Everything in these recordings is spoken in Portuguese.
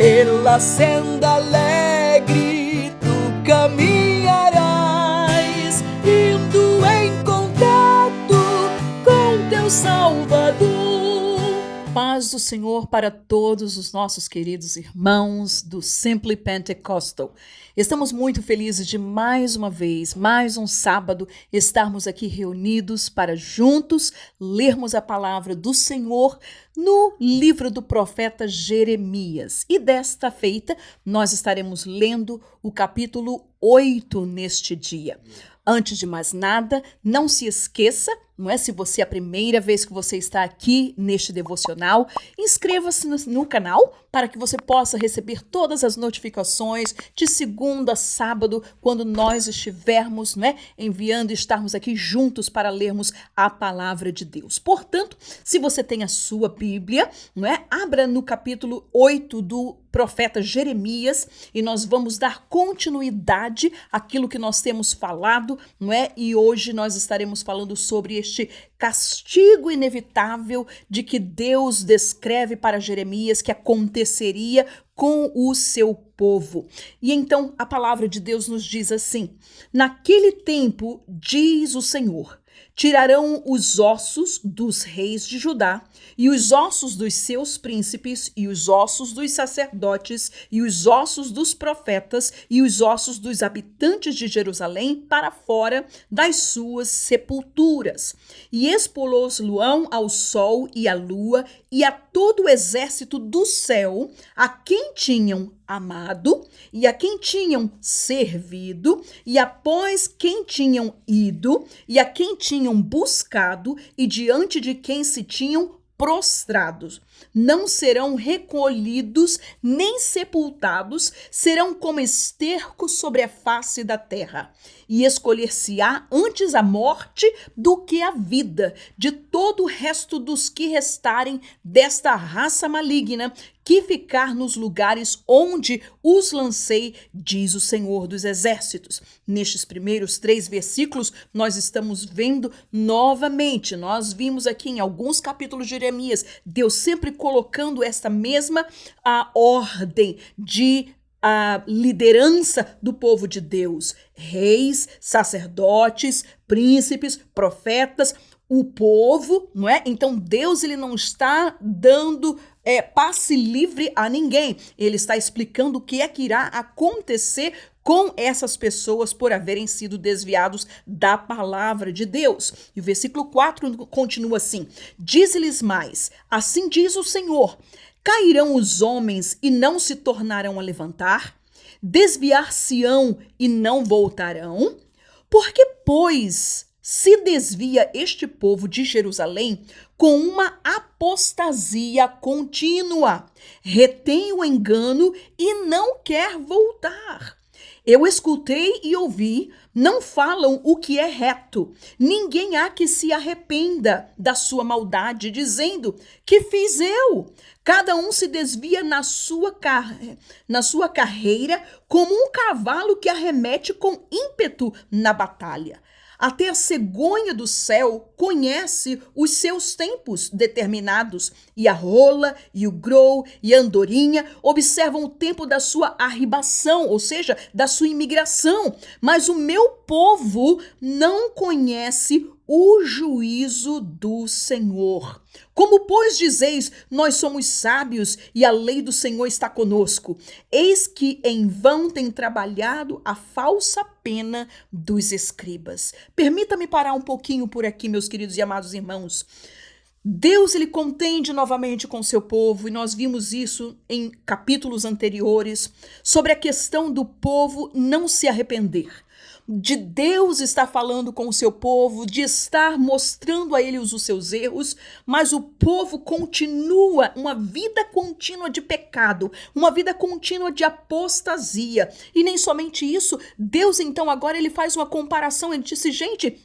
pela senda alegre tu caminharás, indo em contato com teu Salvador. Paz do Senhor para todos os nossos queridos irmãos do Simply Pentecostal. Estamos muito felizes de mais uma vez, mais um sábado, estarmos aqui reunidos para juntos lermos a palavra do Senhor no livro do profeta Jeremias. E desta feita, nós estaremos lendo o capítulo 8 neste dia. Antes de mais nada, não se esqueça, não é? Se você é a primeira vez que você está aqui neste devocional, inscreva-se no canal para que você possa receber todas as notificações de segunda a sábado, quando nós estivermos, não é? Enviando e estarmos aqui juntos para lermos a palavra de Deus. Portanto, se você tem a sua Bíblia, não é? Abra no capítulo 8 do profeta Jeremias e nós vamos dar continuidade àquilo que nós temos falado, não é? E hoje nós estaremos falando sobre este castigo inevitável de que Deus descreve para Jeremias que aconteceria com o seu povo. E então a palavra de Deus nos diz assim: naquele tempo, diz o Senhor, tirarão os ossos dos reis de Judá e os ossos dos seus príncipes e os ossos dos sacerdotes e os ossos dos profetas e os ossos dos habitantes de Jerusalém para fora das suas sepulturas. E expô-los-ão ao sol e à lua e a todo o exército do céu, a quem tinham amado e a quem tinham servido e após quem tinham ido e a quem tinham buscado e diante de quem se tinham prostrados. Não serão recolhidos nem sepultados, serão como esterco sobre a face da terra. E escolher-se-á antes a morte do que a vida de todo o resto dos que restarem desta raça maligna, que ficar nos lugares onde os lancei, diz o Senhor dos Exércitos. Nestes primeiros 3 versículos, nós estamos vendo novamente, nós vimos aqui em alguns capítulos de Jeremias, Deus sempre colocando esta mesma ordem de a liderança do povo de Deus, reis, sacerdotes, príncipes, profetas, o povo, não é? Então Deus, ele não está dando passe livre a ninguém. Ele está explicando o que é que irá acontecer com essas pessoas por haverem sido desviados da palavra de Deus. E o versículo 4 continua assim: diz-lhes mais, assim diz o Senhor, cairão os homens e não se tornarão a levantar, desviar-se-ão e não voltarão, porque, pois, se desvia este povo de Jerusalém com uma apostasia contínua, retém o engano e não quer voltar. Eu escutei e ouvi, não falam o que é reto. Ninguém há que se arrependa da sua maldade, dizendo: que fiz eu? Cada um se desvia na sua carreira como um cavalo que arremete com ímpeto na batalha. Até a cegonha do céu conhece os seus tempos determinados, e a rola, e o grou, e a andorinha observam o tempo da sua arribação, ou seja, da sua imigração. Mas o meu povo não conhece o juízo do Senhor. Como, pois, dizeis, nós somos sábios e a lei do Senhor está conosco? Eis que em vão tem trabalhado a falsa pena dos escribas. Permita-me parar um pouquinho por aqui, meus queridos e amados irmãos. Deus, ele contende novamente com o seu povo, e nós vimos isso em capítulos anteriores, sobre a questão do povo não se arrepender. De Deus estar falando com o seu povo, de estar mostrando a eles os seus erros, mas o povo continua uma vida contínua de pecado, uma vida contínua de apostasia. E nem somente isso, Deus então agora ele faz uma comparação, ele disse, gente,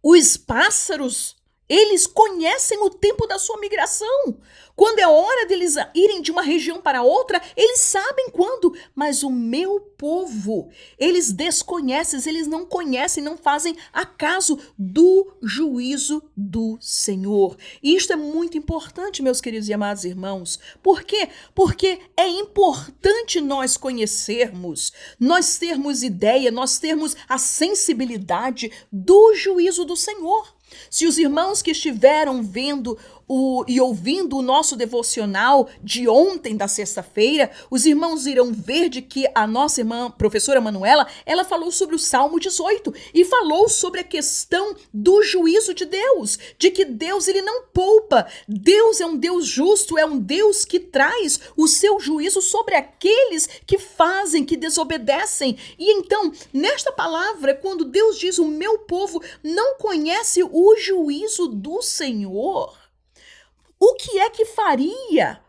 os pássaros, Eles conhecem o tempo da sua migração. Quando é hora deles irem de uma região para outra, eles sabem quando. Mas o meu povo, eles desconhecem, eles não conhecem, não fazem acaso do juízo do Senhor. E isto é muito importante, meus queridos e amados irmãos. Por quê? Porque é importante nós conhecermos, nós termos ideia, nós termos a sensibilidade do juízo do Senhor. Se os irmãos que estiveram vendo e ouvindo o nosso devocional de ontem, da sexta-feira, os irmãos irão ver de que a nossa irmã, professora Manuela, ela falou sobre o Salmo 18 e falou sobre a questão do juízo de Deus, de que Deus ele não poupa. Deus é um Deus justo, é um Deus que traz o seu juízo sobre aqueles que fazem, que desobedecem. E então, nesta palavra, quando Deus diz o meu povo não conhece o juízo do Senhor, o que é que faria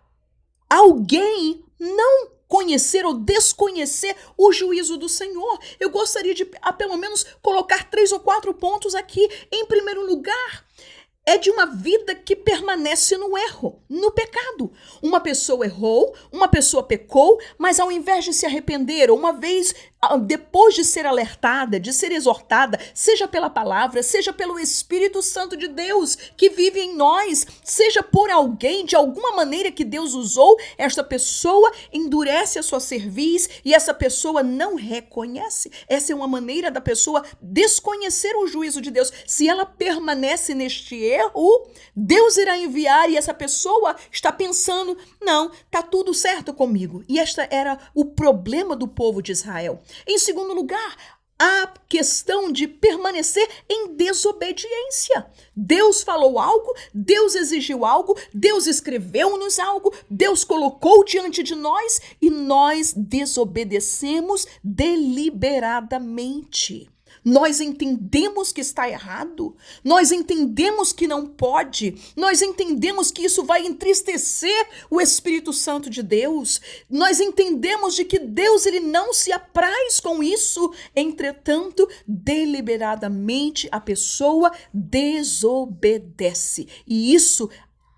alguém não conhecer ou desconhecer o juízo do Senhor? Eu gostaria de, pelo menos, colocar 3 ou 4 pontos aqui. Em primeiro lugar, é de uma vida que permanece no erro, no pecado. Uma pessoa errou, uma pessoa pecou, mas ao invés de se arrepender, uma vez depois de ser alertada, de ser exortada, seja pela palavra, seja pelo Espírito Santo de Deus que vive em nós, seja por alguém, de alguma maneira que Deus usou, esta pessoa endurece a sua cerviz e essa pessoa não reconhece. Essa é uma maneira da pessoa desconhecer o juízo de Deus. Se ela permanece neste erro, Deus irá enviar e essa pessoa está pensando, não, tá tudo certo comigo. E esta era o problema do povo de Israel. Em segundo lugar, a questão de permanecer em desobediência. Deus falou algo, Deus exigiu algo, Deus escreveu-nos algo, Deus colocou diante de nós e nós desobedecemos deliberadamente. Nós entendemos que está errado, nós entendemos que não pode, nós entendemos que isso vai entristecer o Espírito Santo de Deus, nós entendemos de que Deus ele não se apraz com isso, entretanto, deliberadamente a pessoa desobedece. E isso,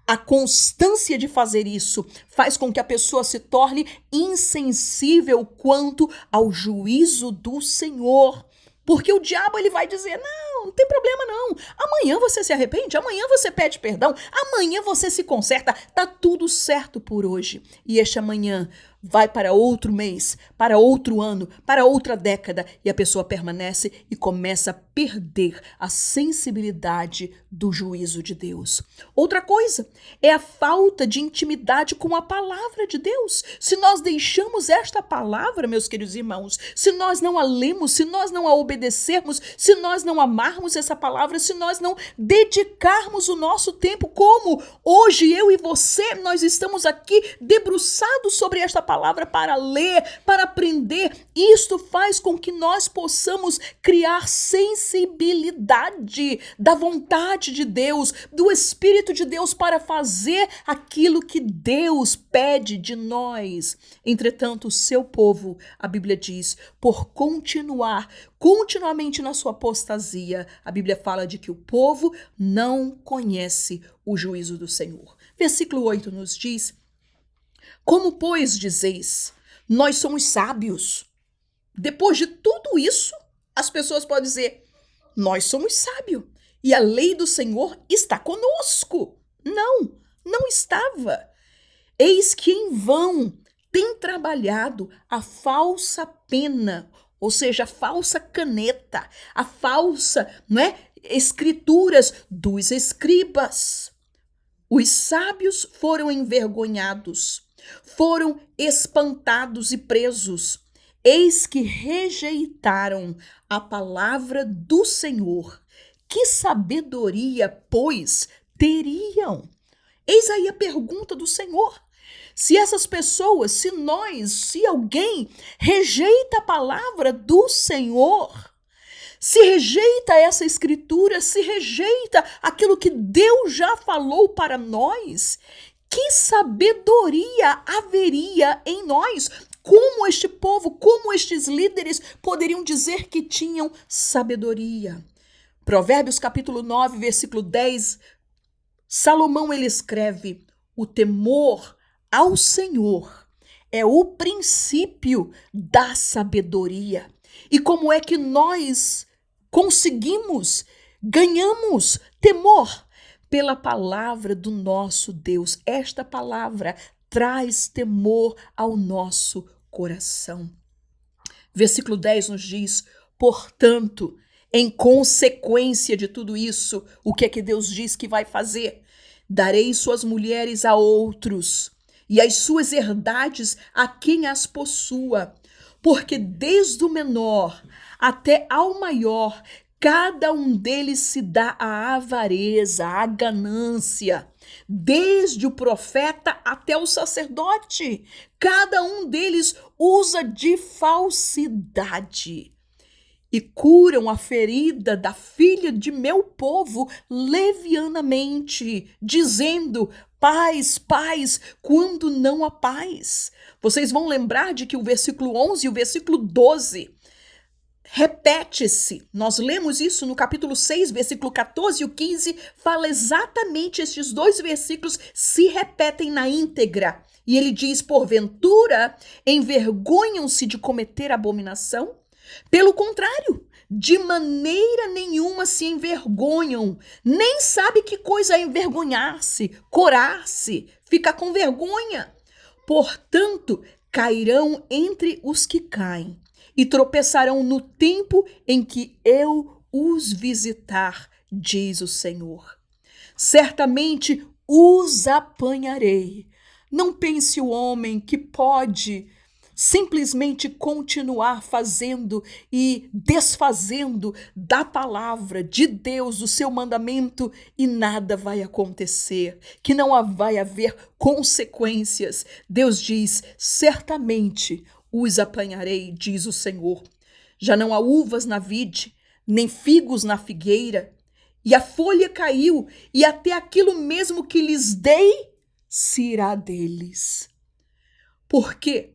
a constância de fazer isso faz com que a pessoa se torne insensível quanto ao juízo do Senhor. Porque o diabo ele vai dizer, não tem problema não, amanhã você se arrepende, amanhã você pede perdão, amanhã você se conserta, tá tudo certo por hoje. E este amanhã vai para outro mês, para outro ano, para outra década, e a pessoa permanece e começa a perder a sensibilidade do juízo de Deus. Outra coisa é a falta de intimidade com a palavra de Deus. Se nós deixamos esta palavra, meus queridos irmãos, se nós não a lemos, se nós não a obedecermos, se nós não amarmos essa palavra, se nós não dedicarmos o nosso tempo, como hoje eu e você, nós estamos aqui debruçados sobre esta palavra para ler, para aprender, isto faz com que nós possamos criar sensibilidade da vontade de Deus, do Espírito de Deus para fazer aquilo que Deus pede de nós. Entretanto, o seu povo, a Bíblia diz, por continuamente na sua apostasia, a Bíblia fala de que o povo não conhece o juízo do Senhor. Versículo 8 nos diz, como, pois, dizeis, nós somos sábios? Depois de tudo isso, as pessoas podem dizer, nós somos sábios e a lei do Senhor está conosco. Não, não estava. Eis que em vão tem trabalhado a falsa pena, ou seja, a falsa caneta, a falsa, escrituras dos escribas. Os sábios foram envergonhados, foram espantados e presos. Eis que rejeitaram a palavra do Senhor. Que sabedoria, pois, teriam? Eis aí a pergunta do Senhor. Se essas pessoas, se alguém rejeita a palavra do Senhor, se rejeita essa escritura, se rejeita aquilo que Deus já falou para nós, que sabedoria haveria em nós? Como este povo, como estes líderes poderiam dizer que tinham sabedoria? Provérbios capítulo 9, versículo 10, Salomão ele escreve: o temor ao Senhor é o princípio da sabedoria. E como é que nós ganhamos temor? Pela palavra do nosso Deus. Esta palavra traz temor ao nosso coração. Versículo 10 nos diz: portanto, em consequência de tudo isso, o que é que Deus diz que vai fazer? Darei suas mulheres a outros, e as suas herdades a quem as possua, porque desde o menor até ao maior, cada um deles se dá à avareza, à ganância. Desde o profeta até o sacerdote, cada um deles usa de falsidade. E curam a ferida da filha de meu povo levianamente, dizendo: paz, paz, quando não há paz. Vocês vão lembrar de que o versículo 11 e o versículo 12 repete-se. Nós lemos isso no capítulo 6, versículo 14 e o 15, fala exatamente estes dois versículos se repetem na íntegra. E ele diz: porventura, envergonham-se de cometer abominação? Pelo contrário, de maneira nenhuma se envergonham, nem sabe que coisa é envergonhar-se, corar-se, ficar com vergonha. Portanto, cairão entre os que caem e tropeçarão no tempo em que eu os visitar, diz o Senhor. Certamente os apanharei. Não pense o homem que pode simplesmente continuar fazendo e desfazendo da palavra de Deus, do seu mandamento, e nada vai acontecer, que não vai haver consequências. Deus diz: certamente os apanharei, diz o Senhor. Já não há uvas na vide, nem figos na figueira, e a folha caiu, e até aquilo mesmo que lhes dei se irá deles. Por quê?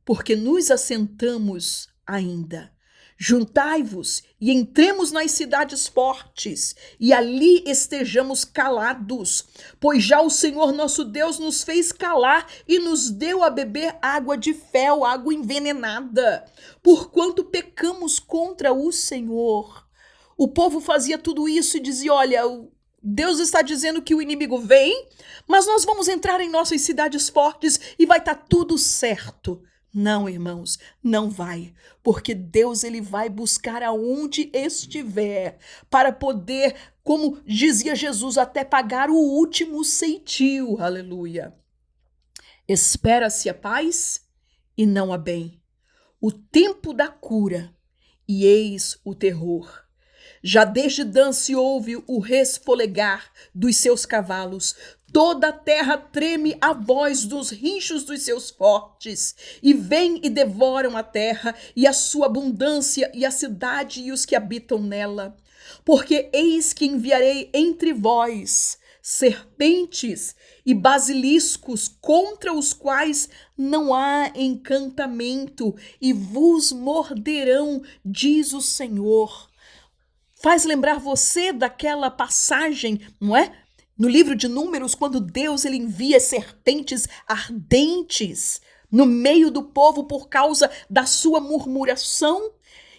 Porque nos assentamos ainda. Juntai-vos e entremos nas cidades fortes, e ali estejamos calados, pois já o Senhor nosso Deus nos fez calar e nos deu a beber água de fel, água envenenada, porquanto pecamos contra o Senhor. O povo fazia tudo isso e dizia: olha, Deus está dizendo que o inimigo vem, mas nós vamos entrar em nossas cidades fortes e vai estar tudo certo. Não, irmãos, não vai, porque Deus ele vai buscar aonde estiver para poder, como dizia Jesus, até pagar o último ceitil, aleluia. Espera-se a paz e não a bem, o tempo da cura e eis o terror. Já desde Dan se ouve o resfolegar dos seus cavalos, toda a terra treme à voz dos rinchos dos seus fortes, e vêm e devoram a terra, e a sua abundância, e a cidade e os que habitam nela. Porque eis que enviarei entre vós serpentes e basiliscos, contra os quais não há encantamento, e vos morderão, diz o Senhor. Faz lembrar você daquela passagem, não é? No livro de Números, quando Deus ele envia serpentes ardentes no meio do povo por causa da sua murmuração,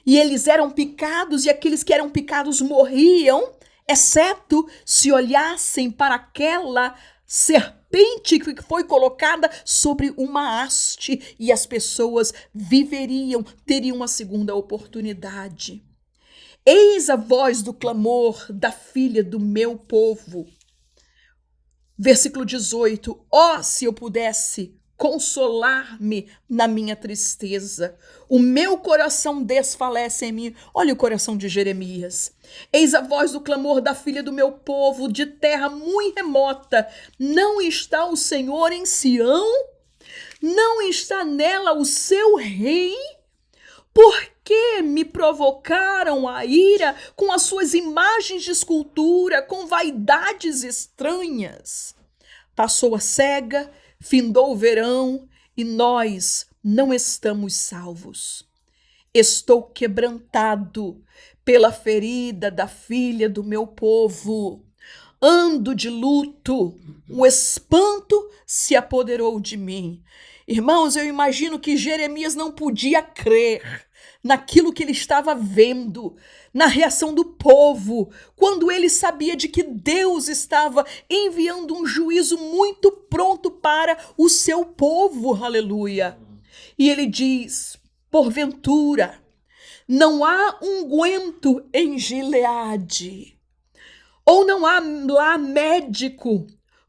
e eles eram picados, e aqueles que eram picados morriam, exceto se olhassem para aquela serpente que foi colocada sobre uma haste, e as pessoas viveriam, teriam uma segunda oportunidade. Eis a voz do clamor da filha do meu povo. Versículo 18. Ó, se eu pudesse consolar-me na minha tristeza. O meu coração desfalece em mim. Olha o coração de Jeremias. Eis a voz do clamor da filha do meu povo, de terra muito remota. Não está o Senhor em Sião? Não está nela o seu rei? Por que me provocaram a ira com as suas imagens de escultura, com vaidades estranhas? Passou a cega, findou o verão, e nós não estamos salvos. Estou quebrantado pela ferida da filha do meu povo. Ando de luto, o espanto se apoderou de mim. Irmãos, eu imagino que Jeremias não podia crer naquilo que ele estava vendo, na reação do povo, quando ele sabia de que Deus estava enviando um juízo muito pronto para o seu povo, aleluia. E ele diz, porventura, não há unguento em Gileade, ou não há lá médico,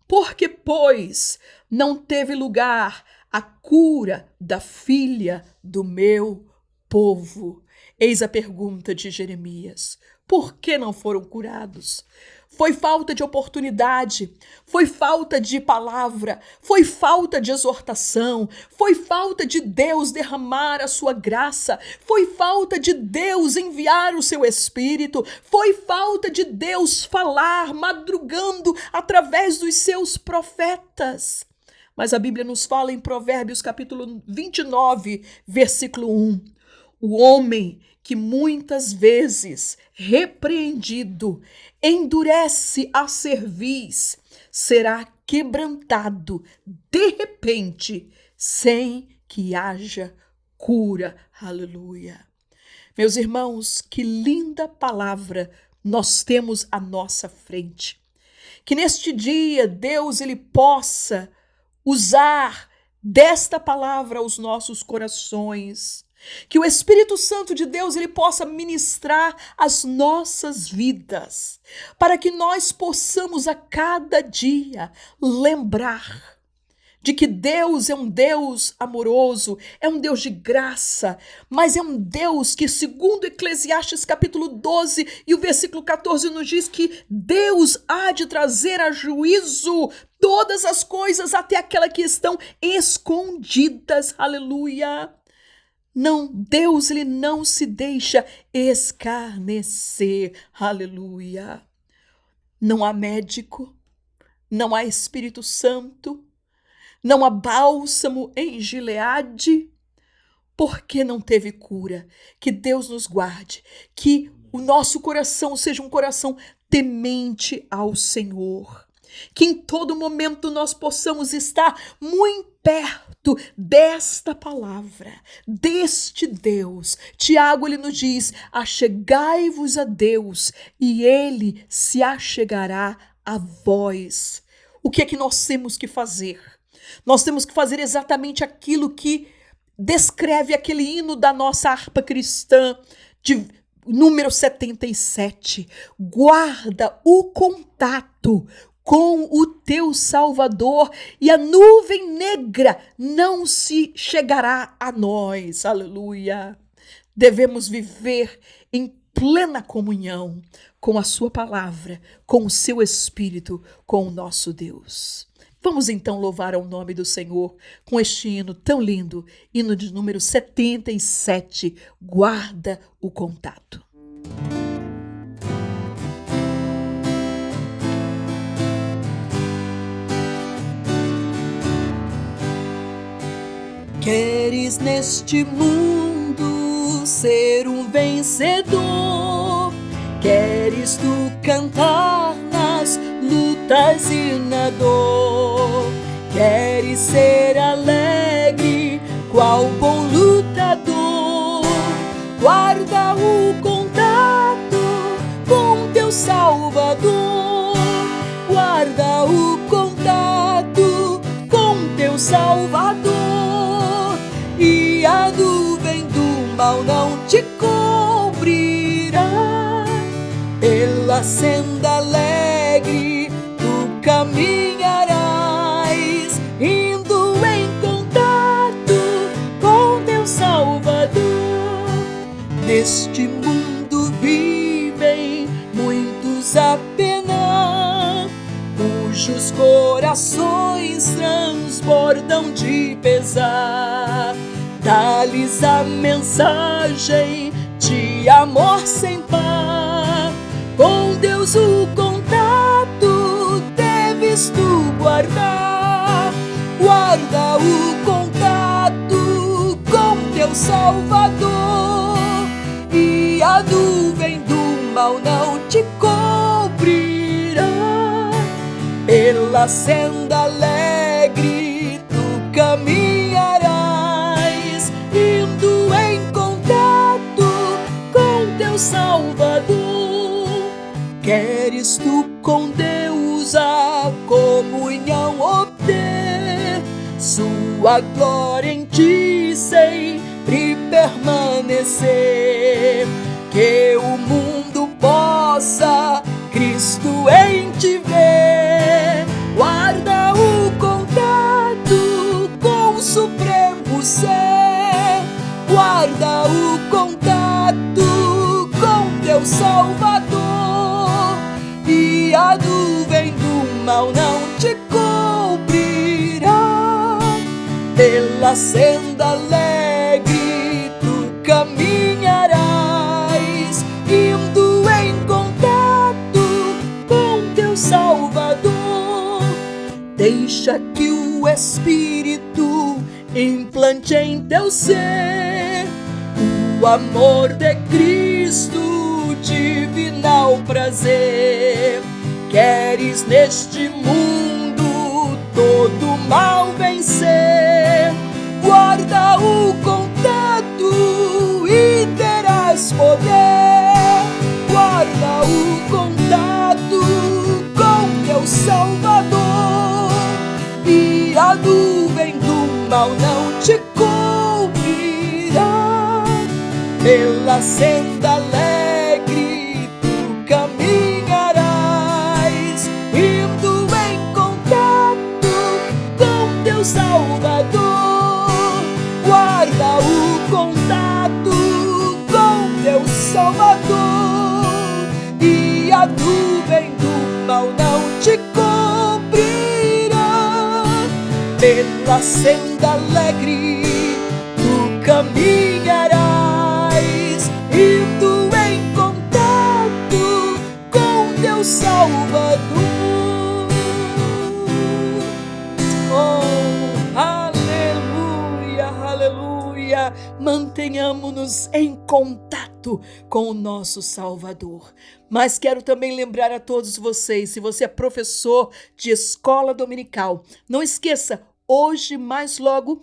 porque, pois, não teve lugar a cura da filha do meu povo. Eis a pergunta de Jeremias: por que não foram curados? Foi falta de oportunidade, foi falta de palavra, foi falta de exortação, foi falta de Deus derramar a sua graça, foi falta de Deus enviar o seu Espírito, foi falta de Deus falar madrugando através dos seus profetas. Mas a Bíblia nos fala em Provérbios capítulo 29, versículo 1. O homem que muitas vezes, repreendido, endurece a cerviz, será quebrantado de repente, sem que haja cura. Aleluia. Meus irmãos, que linda palavra nós temos à nossa frente. Que neste dia Deus ele possa usar desta palavra aos nossos corações. Que o Espírito Santo de Deus ele possa ministrar as nossas vidas, para que nós possamos a cada dia lembrar de que Deus é um Deus amoroso, é um Deus de graça, mas é um Deus que, segundo Eclesiastes capítulo 12 e o versículo 14, nos diz que Deus há de trazer a juízo todas as coisas, até aquelas que estão escondidas. Aleluia! Não, Deus ele não se deixa escarnecer. Aleluia! Não há médico, não há Espírito Santo, não há bálsamo em Gileade, porque não teve cura. Que Deus nos guarde, que o nosso coração seja um coração temente ao Senhor. Que em todo momento nós possamos estar muito perto desta palavra, deste Deus. Tiago ele nos diz: achegai-vos a Deus e ele se achegará a vós. O que é que nós temos que fazer? Nós temos que fazer exatamente aquilo que descreve aquele hino da nossa harpa cristã de número 77. Guarda o contato com o teu Salvador e a nuvem negra não se chegará a nós. Aleluia! Devemos viver em plena comunhão com a sua palavra, com o seu Espírito, com o nosso Deus. Vamos então louvar ao nome do Senhor com este hino tão lindo, hino de número 77, Guarda o Contato. Queres neste mundo ser um vencedor? Queres tu cantar nas lutas e na dor? Queres ser alegre, qual bom lutador? Guarda o contato com teu Salvador. Guarda o contato com teu Salvador. E a nuvem do mal não te cobrirá. Pela senda alegre tu caminharás, indo em contato com teu Salvador. Neste mundo vivem muitos a penar, cujos corações transbordam de pesar. Dá-lhes a mensagem de amor sem par. Com Deus o contato deves tu guardar. Guarda o contato com teu Salvador. mal não te cobrirá. Pela senda alegre tu caminharás, indo em contato com teu Salvador. Queres tu com Deus a comunhão obter, sua glória em ti sempre permanecer. Que o mundo possa Cristo em ti ver. Guarda o contato com o Supremo Ser. Guarda o contato com teu Salvador, e a nuvem do mal não te cobrirá. Pela senda alegre tu caminharás, indo em contato com teu Salvador. Deixa que o Espírito implante em teu ser o amor de Cristo, divinal prazer. Queres neste mundo todo mal vencer, guarda o contato e terás poder. Guarda o contato com teu Salvador, e a nuvem do mal não te cobrirá. Pela senda alegre tu caminharás, indo em contato com teu Salvador. Guarda o contato com teu Salvador, e a nuvem do mal não te cobrirá. Pela senda alegre tu caminharás, indo em contato com teu Salvador. Oh, aleluia, aleluia. Mantenhamos-nos em contato com o nosso Salvador. Mas quero também lembrar a todos vocês, se você é professor de escola dominical, não esqueça, hoje mais logo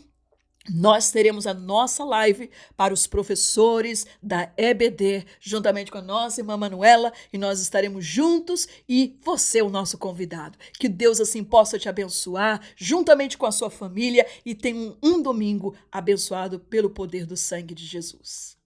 nós teremos a nossa live para os professores da EBD, juntamente com a nossa irmã Manuela, e nós estaremos juntos e você é o nosso convidado. Que Deus assim possa te abençoar, juntamente com a sua família, e tenha um domingo abençoado pelo poder do sangue de Jesus.